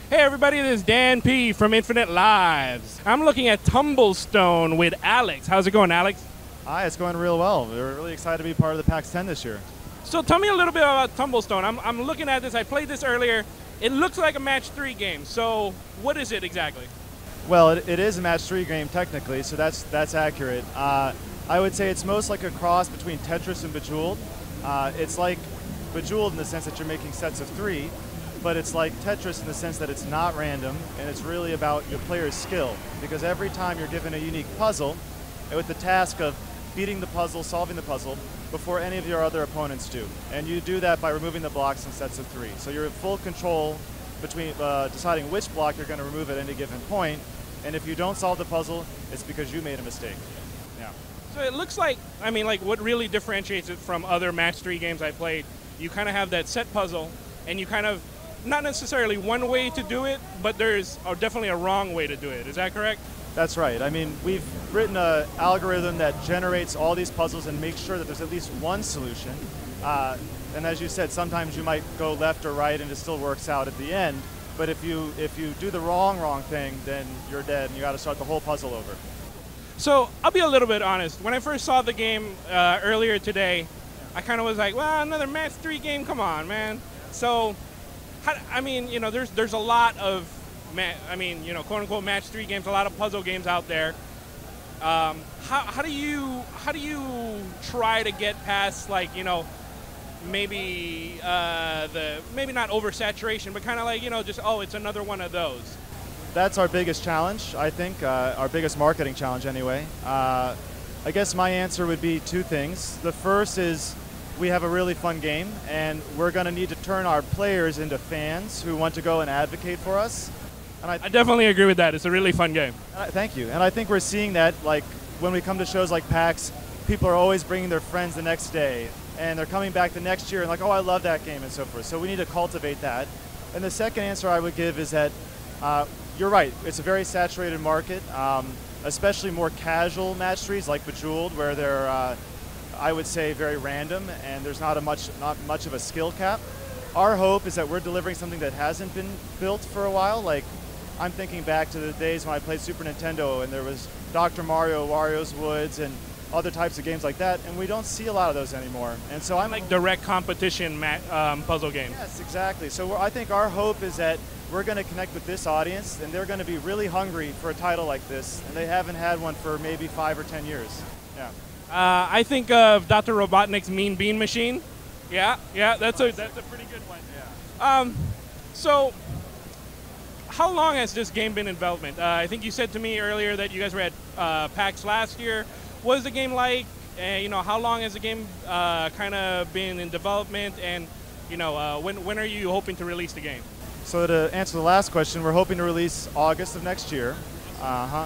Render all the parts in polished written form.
Hey everybody, this is Dan P. from Infinite Lives. I'm looking at Tumblestone with Alex. How's it going, Alex? Hi, it's going real well. We're really excited to be part of the PAX 10 this year. So tell me a little bit about Tumblestone. I'm looking at this. I played this earlier. It looks like a match 3 game. So what is it exactly? Well, it is a match 3 game technically, so that's accurate. I would say it's most like a cross between Tetris and Bejeweled. It's like Bejeweled in the sense that you're making sets of 3, but it's like Tetris in the sense that it's not random, and it's really about your player's skill. Because every time you're given a unique puzzle, with the task of beating the puzzle, solving the puzzle, before any of your other opponents do. And you do that by removing the blocks in sets of 3. So you're in full control between deciding which block you're going to remove at any given point, and if you don't solve the puzzle, it's because you made a mistake. Yeah. So it looks like, I mean, like what really differentiates it from other match 3 games I played, you kind of have that set puzzle, and you kind of, not necessarily one way to do it, but there's definitely a wrong way to do it. Is that correct? That's right. I mean, we've written an algorithm that generates all these puzzles and makes sure that there's at least one solution. And as you said, sometimes you might go left or right and it still works out at the end. But if you do the wrong thing, then you're dead and you got to start the whole puzzle over. So I'll be a little bit honest. When I first saw the game earlier today, I kind of was like, well, another match 3 game, come on, man. So, I mean, you know, there's a lot of, quote unquote match 3 games, a lot of puzzle games out there. How do you try to get past, like, you know, maybe maybe not oversaturation, but kind of like, you know, just, oh, it's another one of those? That's our biggest challenge, I think, our biggest marketing challenge anyway. I guess my answer would be 2 things. The first is we have a really fun game, and we're going to need to turn our players into fans who want to go and advocate for us. And I definitely agree with that. It's a really fun game. Thank you. And I think we're seeing that, like, when we come to shows like PAX, people are always bringing their friends the next day, and they're coming back the next year and like, oh, I love that game and so forth. So we need to cultivate that. And the second answer I would give is that you're right. It's a very saturated market, especially more casual match 3s like Bejeweled, where they're I would say very random, and there's not much of a skill cap. Our hope is that we're delivering something that hasn't been built for a while. Like, I'm thinking back to the days when I played Super Nintendo and there was Dr. Mario, Wario's Woods, and other types of games like that, and we don't see a lot of those anymore. And so I'm like direct competition puzzle game. Yes, exactly. So I think our hope is that we're going to connect with this audience, and they're going to be really hungry for a title like this, and they haven't had one for maybe 5 or 10 years. Yeah. I think of Dr. Robotnik's Mean Bean Machine. Yeah, that's a pretty good one. Yeah. So, how long has this game been in development? I think you said to me earlier that you guys were at PAX last year. What is the game like? You know, how long has the game kind of been in development? And you know, when are you hoping to release the game? So to answer the last question, we're hoping to release August of next year.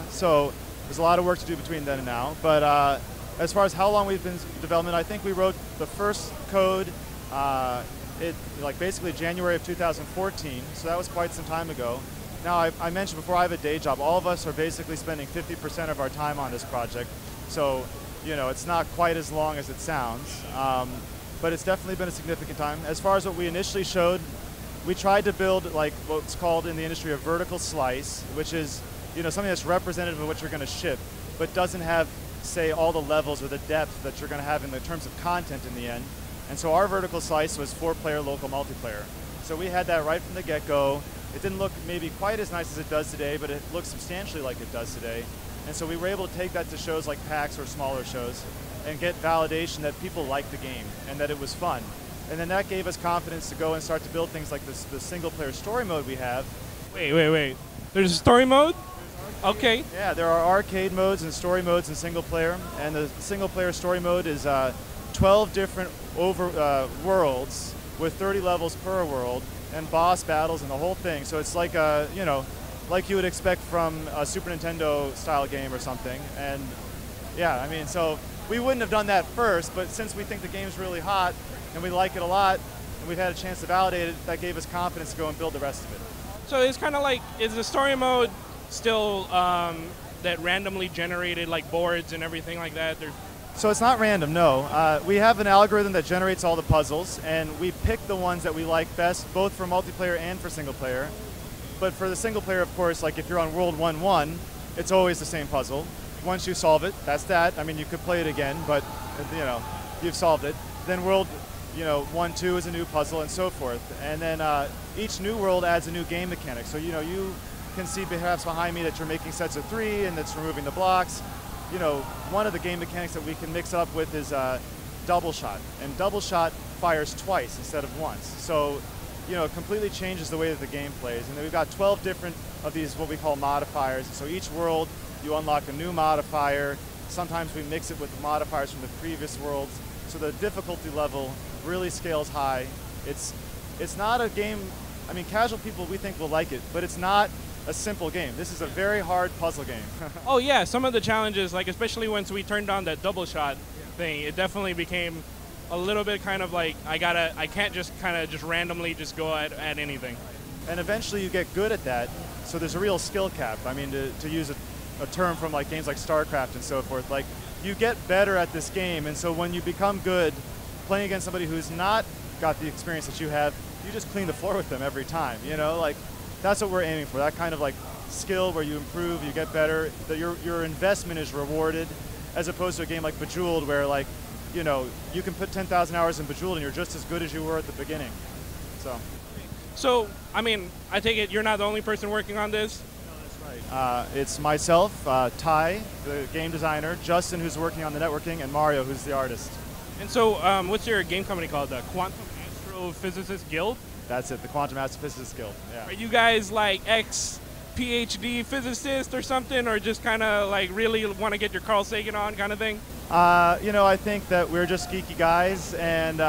So there's a lot of work to do between then and now. But as far as how long we've been in development, I think we wrote the first code like basically January of 2014, so that was quite some time ago. Now, I mentioned before, I have a day job. All of us are basically spending 50% of our time on this project, so you know, it's not quite as long as it sounds, but it's definitely been a significant time. As far as what we initially showed, we tried to build like what's called in the industry a vertical slice, which is, you know, something that's representative of what you're going to ship, but doesn't have, say, all the levels or the depth that you're going to have in the terms of content in the end. And so our vertical slice was 4-player local multiplayer. So we had that right from the get-go. It didn't look maybe quite as nice as it does today, but it looks substantially like it does today. And so we were able to take that to shows like PAX or smaller shows and get validation that people liked the game and that it was fun. And then that gave us confidence to go and start to build things like this, the single-player story mode we have. Wait. There's a story mode? Okay. Yeah, there are arcade modes and story modes in single player, and the single player story mode is 12 different worlds with 30 levels per world and boss battles and the whole thing. So it's like you know, like you would expect from a Super Nintendo style game or something. And yeah, I mean, so we wouldn't have done that first, but since we think the game's really hot and we like it a lot and we've had a chance to validate it, that gave us confidence to go and build the rest of it. So it's kind of like, is the story mode still that randomly generated like boards and everything like that? So it's not random, no. We have an algorithm that generates all the puzzles, and we pick the ones that we like best, both for multiplayer and for single player. But for the single player, of course, like if you're on World 1-1, it's always the same puzzle. Once you solve it, that's that. I mean, you could play it again, but you've solved it. Then World 1-2 is a new puzzle and so forth. And then each new world adds a new game mechanic. So you can see perhaps behind me that you're making sets of 3 and that's removing the blocks. One of the game mechanics that we can mix up with is double shot. And double shot fires twice instead of once. So it completely changes the way that the game plays. And then we've got 12 different of these what we call modifiers. So each world you unlock a new modifier. Sometimes we mix it with the modifiers from the previous worlds. So the difficulty level really scales high. It's not a game, I mean, casual people we think will like it, but it's not a simple game. This is a very hard puzzle game. Oh yeah, some of the challenges, like especially once we turned on that double shot thing, it definitely became a little bit kind of like I can't just kind of just randomly just go at anything. And eventually you get good at that, so there's a real skill cap. I mean, to use a term from like games like StarCraft and so forth, like you get better at this game, and so when you become good playing against somebody who's not got the experience that you have, you just clean the floor with them every time, like that's what we're aiming for, that kind of like skill where you improve, you get better, that your investment is rewarded, as opposed to a game like Bejeweled where like, you can put 10,000 hours in Bejeweled and you're just as good as you were at the beginning. So, I mean, I take it you're not the only person working on this? No, that's right. It's myself, Ty, the game designer, Justin, who's working on the networking, and Mario, who's the artist. And so, what's your game company called? The Quantum Astrophysicists Guild? That's it, the Quantum Astrophysicists Guild. Yeah. Are you guys like ex-PhD physicist or something, or just kind of like really want to get your Carl Sagan on kind of thing? I think that we're just geeky guys and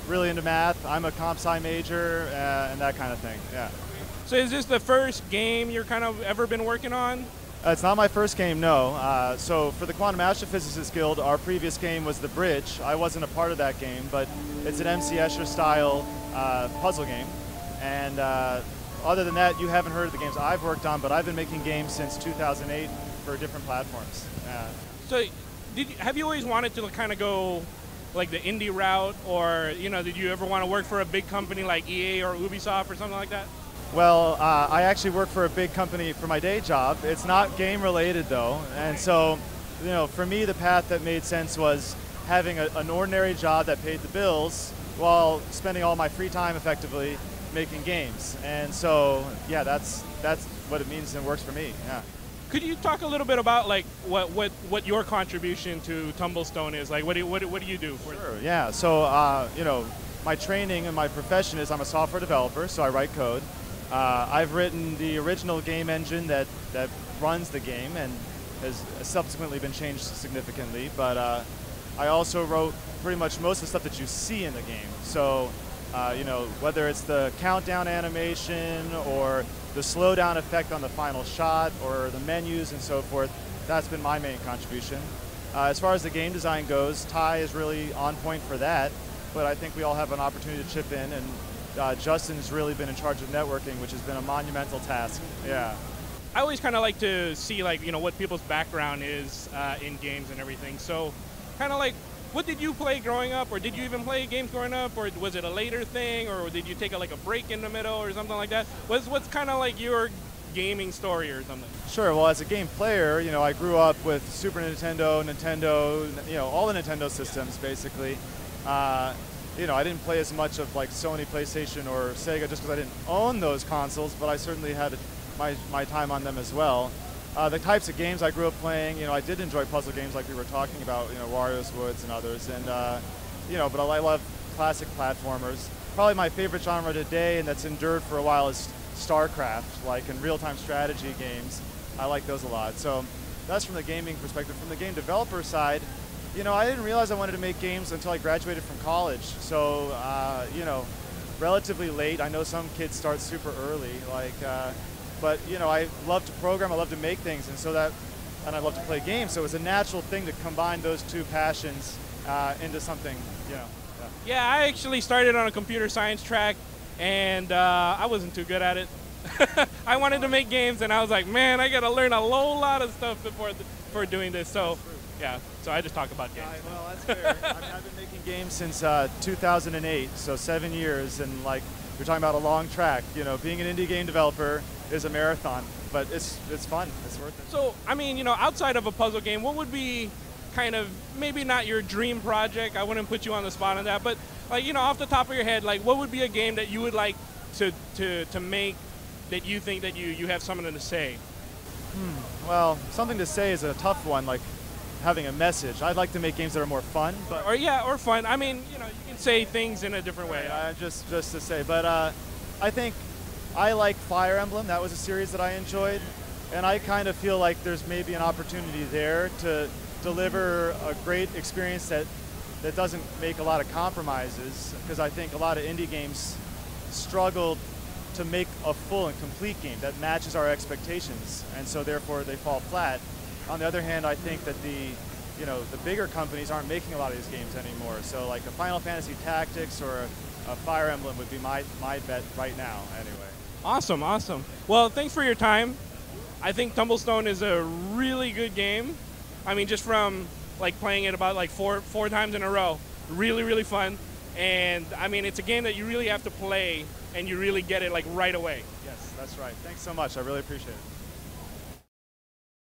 really into math. I'm a comp sci major and that kind of thing, yeah. So is this the first game you're kind of ever been working on? It's not my first game, no. So for the Quantum Astrophysicists Guild, our previous game was The Bridge. I wasn't a part of that game, but it's an MC Escher style puzzle game. And other than that, you haven't heard of the games I've worked on, but I've been making games since 2008 for different platforms. So have you always wanted to kind of go like the indie route, or did you ever want to work for a big company like EA or Ubisoft or something like that? Well, I actually work for a big company for my day job. It's not game related though, and so for me the path that made sense was having an ordinary job that paid the bills while spending all my free time effectively making games. And so yeah, that's what it means and works for me. Yeah. Could you talk a little bit about like what your contribution to Tumblestone is? Like what do you do? Sure. Yeah. So my training and my profession is I'm a software developer, so I write code. I've written the original game engine that runs the game and has subsequently been changed significantly. But I also wrote pretty much most of the stuff that you see in the game. So whether it's the countdown animation or the slowdown effect on the final shot or the menus and so forth, that's been my main contribution. As far as the game design goes, Ty is really on point for that, but I think we all have an opportunity to chip in, and Justin's really been in charge of networking, which has been a monumental task. Yeah. I always kind of like to see what people's background is in games and everything. So kind of like, what did you play growing up, or did you even play games growing up, or was it a later thing, or did you take a break in the middle or something like that? What's kind of like your gaming story or something? Sure. Well, as a game player, I grew up with Super Nintendo, all the Nintendo systems basically. I didn't play as much of like Sony, PlayStation, or Sega just because I didn't own those consoles, but I certainly had my time on them as well. The types of games I grew up playing, I did enjoy puzzle games like we were talking about, Wario's Woods and others, and but I love classic platformers. Probably my favorite genre today, and that's endured for a while, is StarCraft, like in real-time strategy games. I like those a lot. So that's from the gaming perspective. From the game developer side, I didn't realize I wanted to make games until I graduated from college. So, relatively late. I know some kids start super early, but I love to program, I love to make things, and I love to play games. So it was a natural thing to combine those two passions into something, Yeah, I actually started on a computer science track, and I wasn't too good at it. I wanted to make games, and I was like, man, I got to learn a whole lot of stuff before doing this. So, yeah, so I just talk about games. Well, that's fair. I've been making games since 2008, so 7 years, and you're talking about a long track. Being an indie game developer, is a marathon, but it's fun. It's worth it. So, I mean, outside of a puzzle game, what would be kind of maybe not your dream project? I wouldn't put you on the spot on that, but like, off the top of your head, like what would be a game that you would like to make that you think that you have something to say? Well, something to say is a tough one, like having a message. I'd like to make games that are more fun, but or fun. I mean, you can say things in a different way. Just to say, but I think I like Fire Emblem. That was a series that I enjoyed, and I kind of feel like there's maybe an opportunity there to deliver a great experience that doesn't make a lot of compromises, because I think a lot of indie games struggle to make a full and complete game that matches our expectations, and so therefore they fall flat. On the other hand, I think that the bigger companies aren't making a lot of these games anymore. So like a Final Fantasy Tactics or a Fire Emblem would be my bet right now, anyway. Awesome, awesome. Well, thanks for your time. I think Tumblestone is a really good game. I mean, just from like playing it about like four times in a row, really, really fun. And I mean, it's a game that you really have to play and you really get it like right away. Yes, that's right. Thanks so much. I really appreciate it.